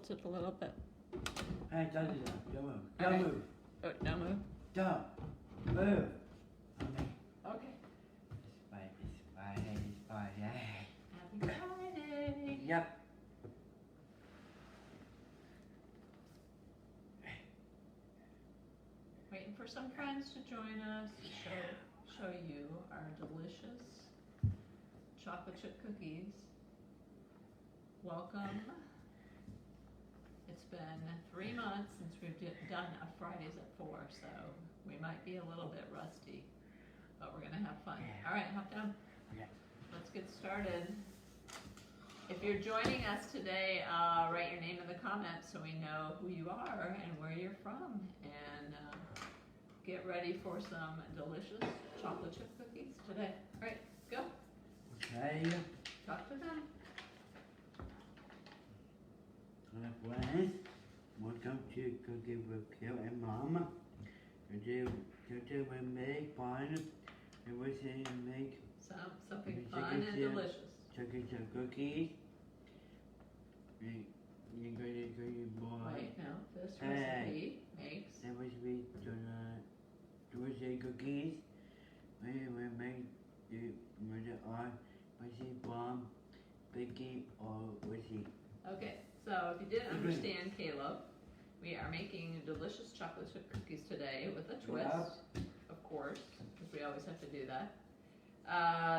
tilt it a little bit. Hey, don't do that. Don't move. Don't Okay. move. Oh, don't move. Don't move. Okay. Okay. It's Friday. Happy Friday. Yep. Waiting for some friends to join us to show you our delicious chocolate chip cookies. Welcome. It's been 3 months since we've done a Fridays at 4, so we might be a little bit rusty, but we're gonna have fun. All right, hop down. Okay. Let's get started. If you're joining us today, write your name in the comments so we know who you are and where you're from, and get ready for some delicious chocolate chip cookies today. All right, go. Okay. Talk to them. Hello friends, welcome to Cooking with Phil and Mom. Today we make fun and we're going to make Something fun and delicious. chocolate chip cookies. You're going to boil. Wait, no, this recipe makes That recipe delicious cookies. We make with our recipe from baking or recipe. Okay, so if you didn't understand, Caleb, we are making delicious chocolate chip cookies today with a twist, of course, because we always have to do that.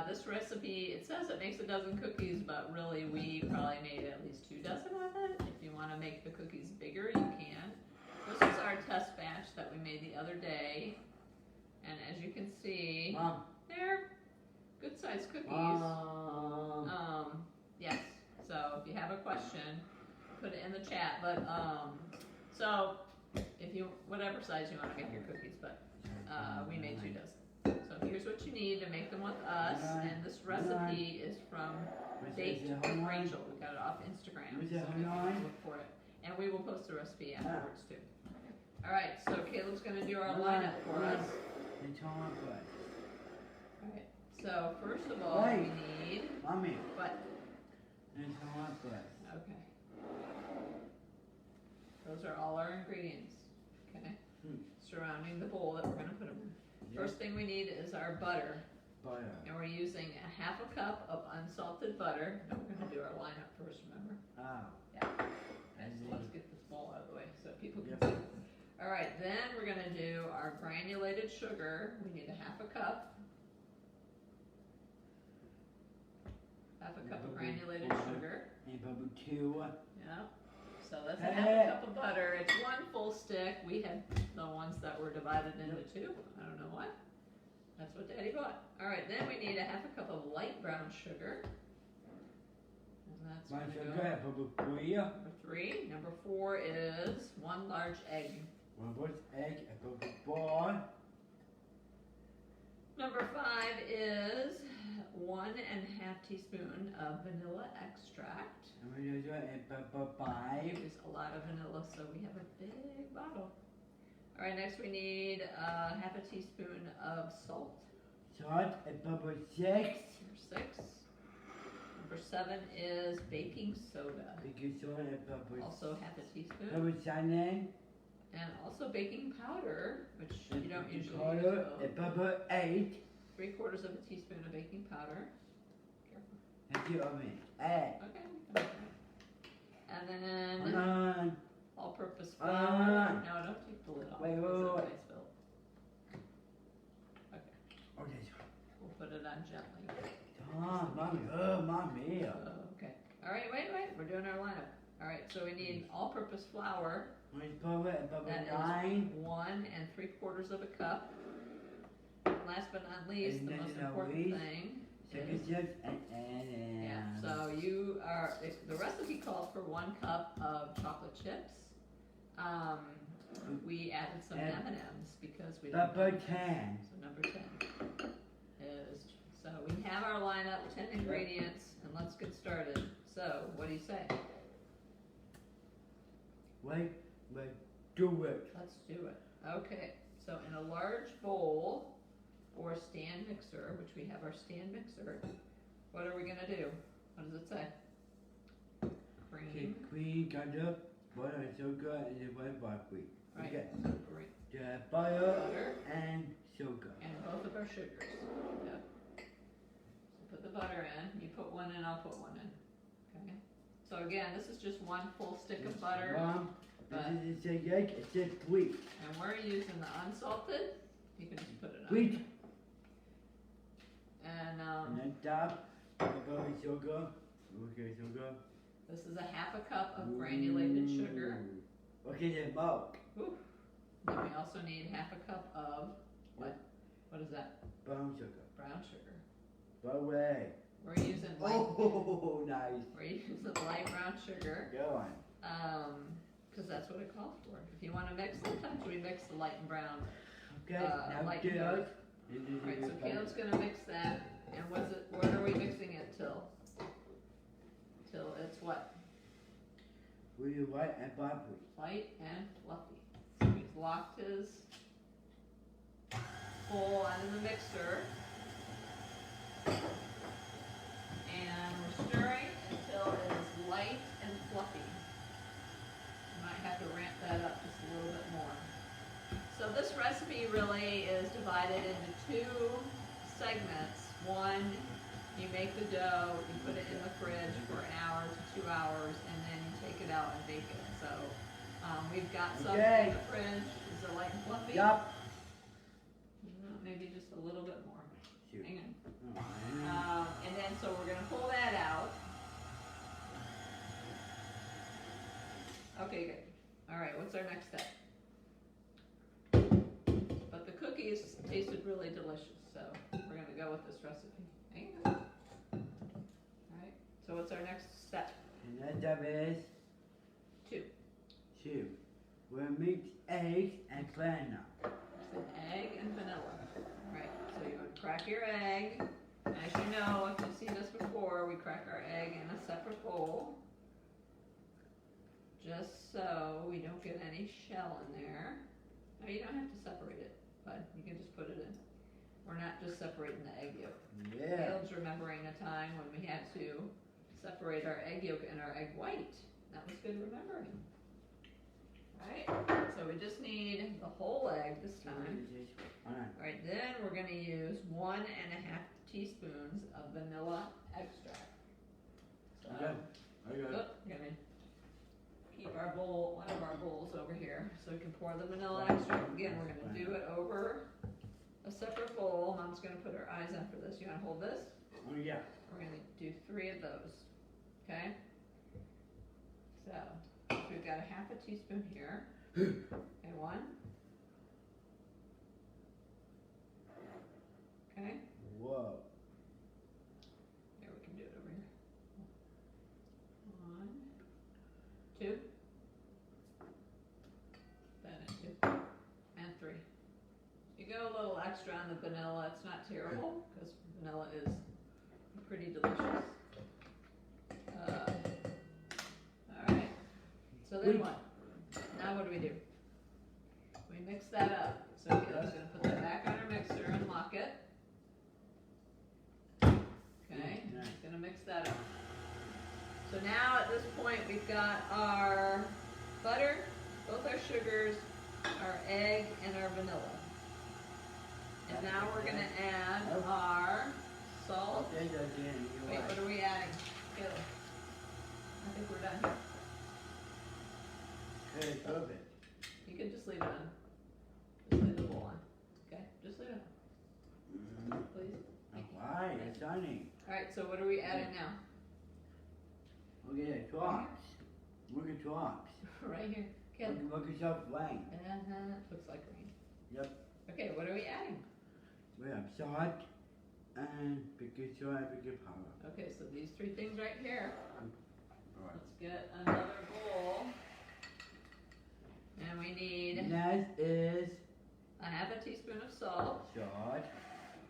This recipe, it says it makes a dozen cookies, but really we probably made at least 2 dozen of it. If you want to make the cookies bigger, you can. This was our test batch that we made the other day, and as you can see, Mom. they're good-sized cookies. Yes. So if you have a question, put it in the chat. But so if you whatever size you want to make your cookies, but we made 2 dozen. So here's what you need to make them with us. And this recipe is from Baked with Rachel. We got it off Instagram. So look for it, and we will post the recipe afterwards too. All right. So Caleb's going to do our lineup for us. All right. So first of all, we need. Mommy. What? Okay. Okay. Those are all our ingredients, okay? Surrounding the bowl that we're going to put them in. Yep. First thing we need is our butter. Butter. And we're using a 1/2 cup of unsalted butter. No, we're going to do our lineup first, remember? Oh. Yeah. Okay, so let's get this bowl out of the way so people can see. All right, then we're going to do our granulated sugar. We need a 1/2 cup. 1/2 cup of granulated sugar. And probably 2. Yeah. So that's a 1/2 cup of butter. It's 1 full stick. We had the ones that were divided into 2. I don't know why. That's what Daddy bought. All right, then we need a 1/2 cup of light brown sugar. And that's going to go Probably 3. number 3. Number 4 is 1 large egg. 1 egg, probably 4. Number 5 is 1½ teaspoon of vanilla extract. And we're going to do it at 5. We use a lot of vanilla, so we have a big bottle. All right, next we need 1/2 teaspoon of salt. Salt at probably 6. Number 6. Number 7 is baking soda. Baking soda at probably Also 1/2 teaspoon. probably 7. And also baking powder, which you don't usually Powder use. at probably 8. 3/4 of a teaspoon of baking powder. Careful. Thank you, Omi. 8. Okay. And then all-purpose flour. No, don't take the lid off. Wait. Okay. Okay. We'll put it on gently. Mommy. Mommy. Okay. All right, wait. We're doing our lineup. All right, so we need all-purpose flour. Probably That is 9. 1 3/4 of a cup. And last but not least, And the then most the important least, thing Chocolate is, chips and yeah, so you are, the recipe calls for 1 cup of chocolate chips. We added some M&Ms because we don't Number have 10. So number 10 is, so we have our lineup, 10 ingredients, and let's get started. So, what do you say? Wait, do it. Let's do it. Okay, so in a large bowl or stand mixer, which we have our stand mixer, what are we going to do? What does it say? cream. Cream, butter, sugar, and the white buckwheat. Right. Okay. So great. The butter Butter. and sugar. And both of our sugars. Yep. So put the butter in. You put one in, I'll put one in. Okay. So again, this is just one full stick of butter. Mom, but, this is a egg, it says wheat. and we're using the unsalted. You can just put it on. Wheat. And And then top, butter, sugar. Okay, sugar. this is a half a cup of granulated sugar. Okay, then milk. Ooh. Then we also need half a cup of what? What is that? Brown sugar. Brown sugar. Away. We're using light. Oh, nice. We're using light brown sugar. Go on. Because that's what it calls for. If you want to mix, sometimes we mix the light and brown. Okay, now light Caleb. dark. Alright, so Caleb's gonna mix that. And what are we mixing it till? Till it's what? We do white and buckwheat. Light and fluffy. So he's locked his bowl onto the mixer. And we're stirring until it is light and fluffy. You might have to ramp that up just a little bit more. So this recipe really is divided into two segments. One, you make the dough, you put it in the fridge for an hour to 2 hours, and then you take it out and bake it. So we've got some in the fridge. Is it light and fluffy? Yup. Maybe just a little bit more. Shoot. Hang on. Oh, And then so we're going to pull that out. Okay, good. All right, what's our next step? But the cookies tasted really delicious, so we're going to go with this recipe. Hang on. All right, so what's our next step? and that step is 2. 2. We'll mix eggs and banana. It's an egg and vanilla. All right, so you want to crack your egg. As you know, if you've seen us before, we crack our egg in a separate bowl. Just so we don't get any shell in there. Now you don't have to separate it, but you can just put it in. We're not just separating the egg yolk. Yeah. Caleb's remembering a time when we had to separate our egg yolk and our egg white. That was good remembering. Alright, so we just need the whole egg this time. Alright, then we're going to use 1.5 teaspoons of vanilla extract. So, Okay. Okay. we're going to keep our bowl, one of our bowls over here so we can pour the vanilla extract. Again, we're going to do it over a separate bowl. Mom's going to put her eyes on for this. You want to hold this? Oh, yeah. We're going to do 3 of those. Okay? So, we've got 1/2 teaspoon here. Okay, 1. Okay? Whoa. Here, we can do it over here. 1, 2. Then 2. And 3. You go a little extra on the vanilla. It's not terrible because vanilla is pretty delicious. Alright. So then what? Now what do? We mix that up. So Caleb's going to put that back on our mixer and lock it. Okay, he's going to mix that up. So now at this point we've got our butter, both our sugars, our egg, and our vanilla. And now we're going to add our salt. Okay, Wait, what are we adding? Caleb. I think we're done here. Okay, perfect. You can just leave it on. Just leave the bowl on. Okay, just leave it on. Please. Why? It's shining. Alright, so what are we adding now? Okay, drops. Look at drops. Right here. Caleb. Look at yourself blank. Looks like rain. Yep. Okay, what are we adding? We have salt and baking soda and baking powder. Okay, so these 3 things right here. Alright. Let's get another bowl. And we need Next is 1/2 teaspoon of salt. salt.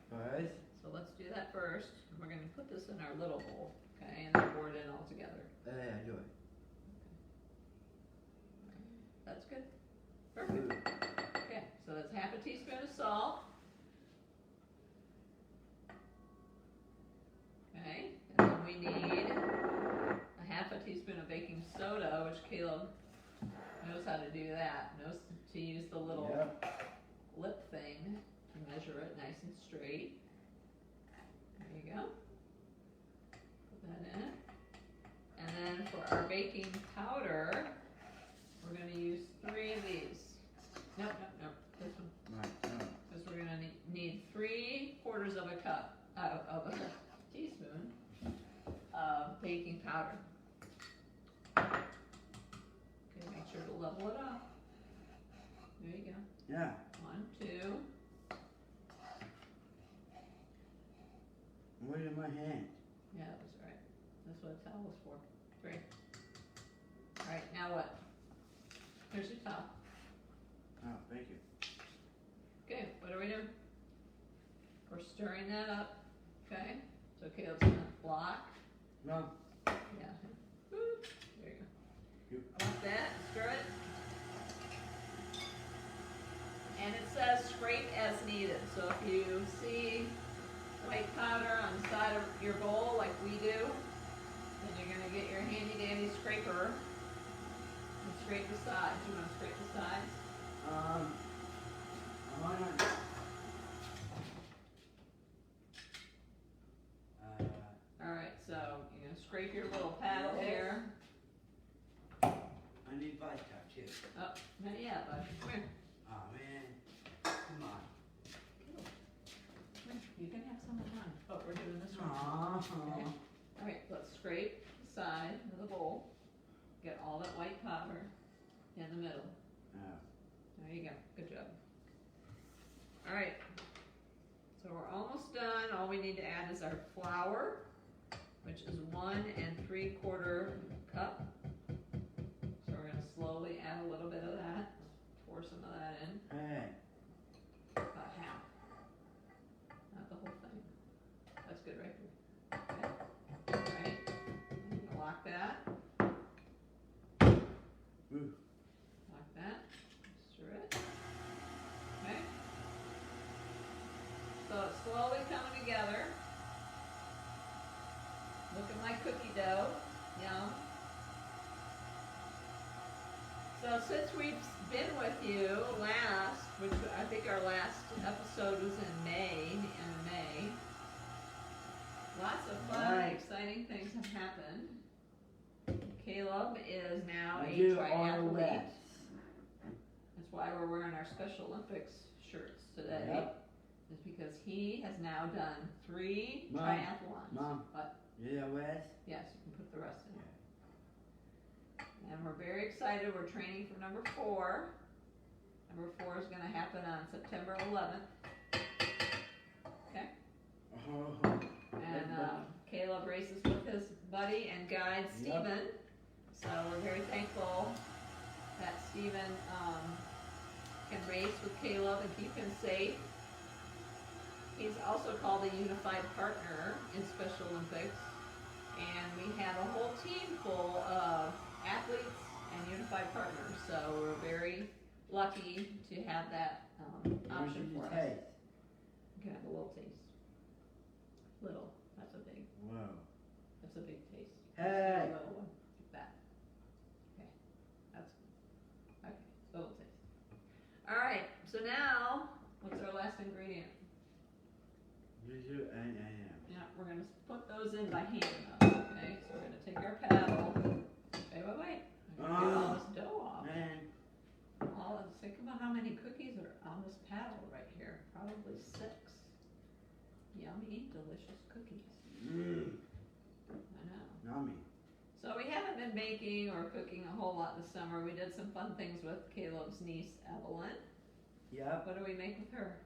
First. So let's do that first. We're going to put this in our little bowl, okay, and then pour it in all together. Yeah, do it. That's good. Perfect. Okay, so that's 1/2 teaspoon of salt. Okay, and then we need 1/2 teaspoon of baking how to do that. Knows to use the little lip thing to measure it nice and straight. There you go. Put that in. And then for our baking powder, we're going to use 3 of these. Nope, this one. Right. Because we're going to need 3/4 of a cup, of a teaspoon of baking powder. Okay, make sure to level it up. There you go. Yeah. 1, 2. Where's my hand? Yeah, that was right. That's what a towel is for. 3. All right, now what? Here's your towel. Oh, thank you. Okay, what are we doing? We're stirring that up. Okay, so Caleb's gonna block. No. Yeah. Woo. There you go. Like that. Stir it. And it says scrape as needed. So if you see white powder on the side of your bowl like we do, then you're gonna get your handy dandy scraper and scrape the sides. You wanna scrape the sides? I wanna. Alright, so you're gonna scrape your little paddle here. I need bite touch too. Oh, not yet, bud. Come here. Oh man. Come on. Come here. You can have some of mine. Oh, we're doing this one. Aww. Okay. Alright, let's scrape the side of the bowl. Get all that white powder in the middle. Oh. There you go. Good job. Alright. So we're almost done. All we need to add is our flour, which is 1 3/4 cup. So we're going to slowly add a little bit of that. Pour some of that in. Hey. About half. Not the whole thing. That's good right here. Okay. Alright. I'm going to lock that. Ooh. Lock that. Stir it. Okay. So it's slowly coming together. Looking like cookie dough. Yum. So since we've been with you last, which I think our last episode was in May, the end of May, lots of fun, exciting things have happened. Caleb is now a triathlete. That's why we're wearing our Special Olympics shirts today. Yep. Is because he has now done 3 triathlons. Mom. What? Yeah, Wes? Yes, you can put the rest in. And we're very excited. We're training for number 4. Number 4 is going to happen on September 11th. Okay? And Caleb races with his buddy and guide, Steven. So we're very thankful that Steven can race with Caleb and keep him safe. He's also called a unified partner in Special Olympics. And we have a whole team full of athletes and unified partners. So we're very lucky to have that option for us. You can have a little taste. Little. That's a big. Whoa. That's a big taste. Hey. A little one. Like that. Okay. That's okay. Little taste. All right. So now, what's our last ingredient? Yeah, we're going to put those in by hand now, okay? So we're going to take our paddle. Wait. I'm going to get all this dough off. Man. Think about how many cookies are on this paddle right here. Probably 6. Yummy, delicious cookies. Mmm. I know. Yummy. So we haven't been baking or cooking a whole lot this summer. We did some fun things with Caleb's niece, Evelyn. Yep. What do we make with her?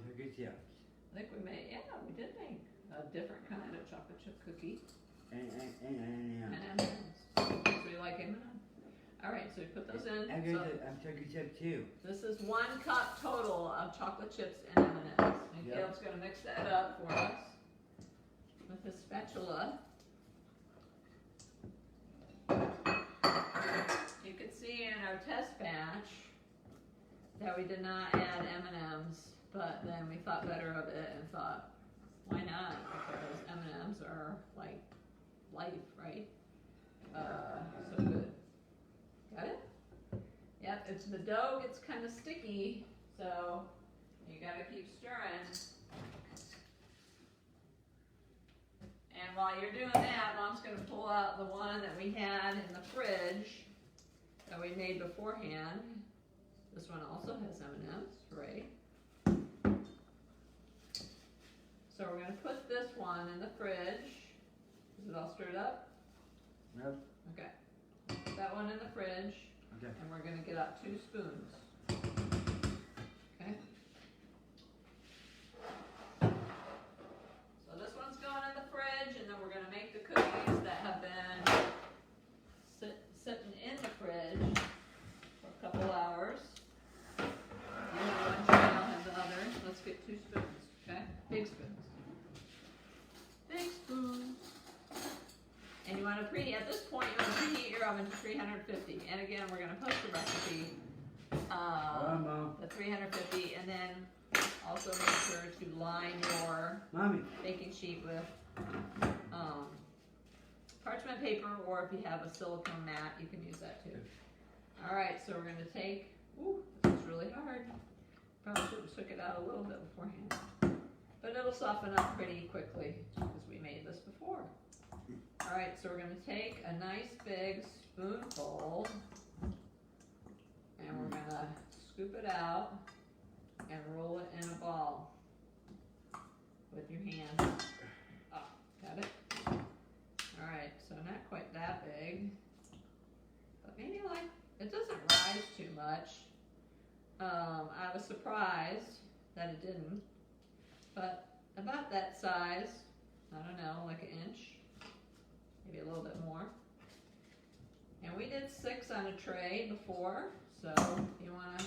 Cookie chips. I think we did make a different kind of chocolate chip cookie. And M&Ms. So you like M&Ms? All right, so we put those in. I'm cookie chip too. This is 1 cup total of chocolate chips and M&Ms. And Yep. Caleb's going to mix that up for us with his spatula. You can see in our test batch that we did not add M&Ms, but then we thought better of it and thought, why not? Because M&Ms are like life, right? So good. Got it? the dough gets kind of sticky, so you gotta keep stirring. And while you're doing that, Mom's gonna pull out the one that we had in the fridge that we made beforehand. This one also has M&Ms, right? So we're gonna put this one in the fridge. Is it all stirred up? Yep. Okay. Put that one in the fridge. Okay. And we're gonna get out 2 spoons. Okay. So this one's going in the fridge, and then we're gonna make the cookies that have been sitting in the fridge for a couple hours. You have one tray, I'll have the other. Let's get 2 spoons, okay? Big spoons. Big spoons. And you want to preheat, at this point, you want to preheat your oven to 350. And again, we're going to post the recipe, the 350, and then also make sure to line your baking sheet with parchment paper, or if you have a silicone mat, you can use that too. All right, so we're going to take, this is really hard. Probably should have took it out a little bit beforehand. But it'll soften up pretty quickly because we made this before. All right, so we're going to take a nice big spoonful and we're going to scoop it out and roll it in a ball with your hands. Oh, got it? All right, so not quite that big, but maybe like, it doesn't rise too much. I was surprised that it didn't, but about that size, I don't know, like 1 inch, maybe a little bit more. And we did 6 on a tray before, so you want to,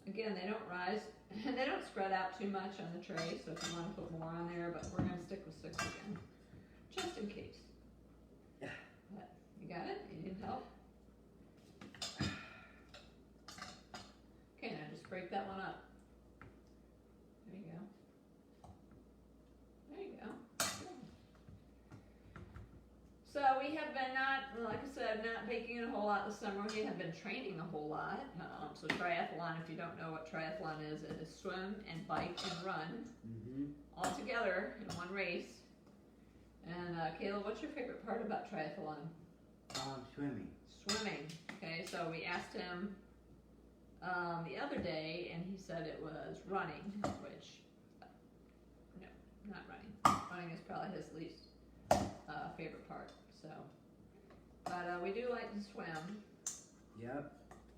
again, they don't rise, and they don't spread out too much on the tray, so if you want to put more on there, but we're going to stick with 6 again, just in case. Yeah. But you got it? You need help? Okay, now just break that one up. There you go. There you go. So we have been like I said, not baking a whole lot this summer. We have been training a whole lot. So triathlon, if you don't know what triathlon is, it is swim and bike and run all together in one race. And Caleb, what's your favorite part about triathlon? Swimming. Swimming. Okay, so we asked him the other day, and he said it was running, which, no, not running. Running is probably his least favorite part. So, but we do like to swim. Yep.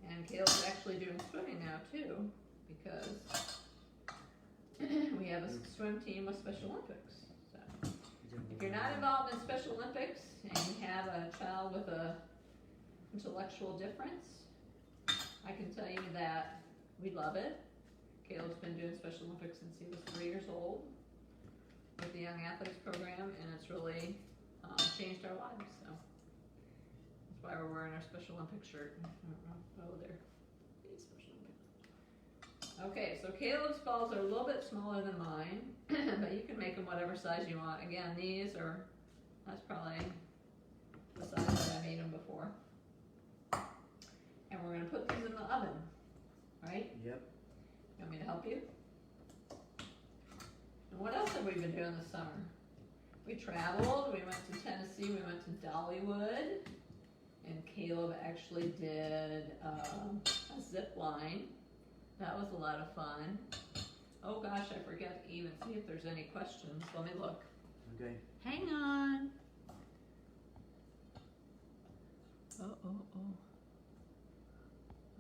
And Caleb's actually doing swimming now too, because we have a swim team with Special Olympics. So, if you're not involved in Special Olympics and you have a child with a intellectual difference, I can tell you that we love it. Caleb's been doing Special Olympics since he was 3 years old with the Young Athletes program, and it's really changed our lives. So that's why we're wearing our Special Olympics shirt. I don't know. Oh, there. Special Olympics. Okay, so Caleb's balls are a little bit smaller than mine, but you can make them whatever size you want. Again, that's probably the size that I made them before. And we're going to put these in the oven, right? Yep. You want me to help you? And what else have we been doing this summer? We traveled, we went to Tennessee, we went to Dollywood, and Caleb actually did a zip line. That was a lot of fun. Oh gosh, I forgot to even see if there's any questions. Let me look. Okay. Hang on.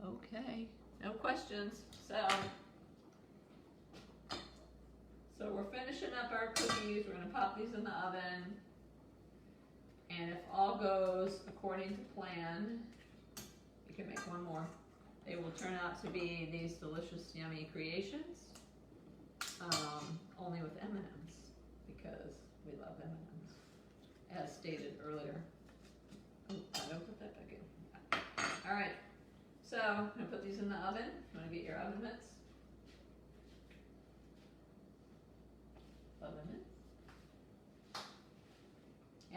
Okay, no questions. So we're finishing up our cookies. We're going to pop these in the oven. And if all goes according to plan, you can make one more. They will turn out to be these delicious, yummy creations. Only with M&Ms, because we love M&Ms, as stated earlier. Oh, I don't put that back in. All right. So I'm going to put these in the oven. You want to get your oven mitts?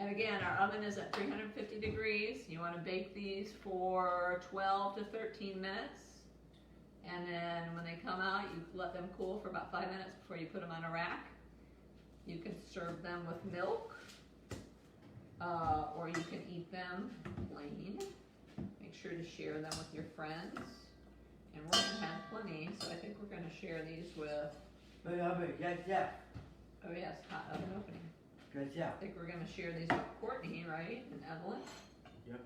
And again, our oven is at 350 degrees. You want to bake these for 12 to 13 minutes. And then when they come out, you let them cool for about 5 minutes before you put them on a rack. You can serve them with milk, or you can eat them plain. Make sure to share them with your friends. And we're going to have plenty, so I think we're going to share these with... But yeah. Oh yes, hot oven opening. Yeah. I think we're going to share these with Courtney, right? And Evelyn. Yep.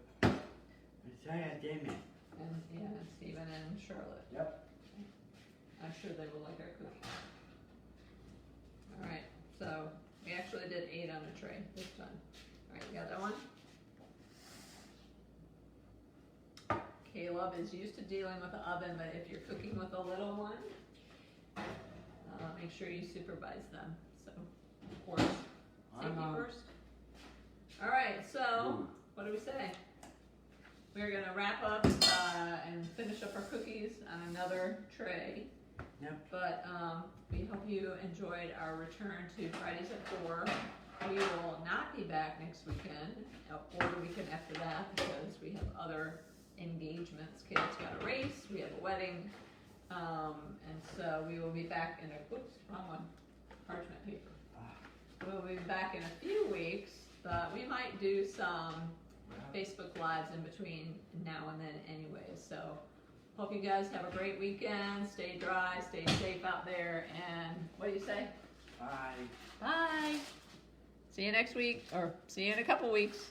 Sorry, Damien. And yeah, and Stephen and Charlotte. Yep. I'm sure they will like our cookies. Alright, so we actually did 8 on a tray this time. Alright, you got that one? Caleb is used to dealing with the oven, but if you're cooking with a little one, make sure you supervise them. So, of course, safety first. Alright, so, what do we say? We're going to wrap up and finish up our cookies on another tray. Yep. But we hope you enjoyed our return to Fridays at 4. We will not be back next weekend or the weekend after that because we have other engagements. Caleb's got a race, we have a wedding, and so we will be back in a, oops, wrong one, parchment paper. We'll be back in a few weeks, but we might do some Facebook Lives in between now and then anyway. So hope you guys have a great weekend. Stay dry, stay safe out there, and what do you say? Bye. Bye. See you next week, or see you in a couple weeks.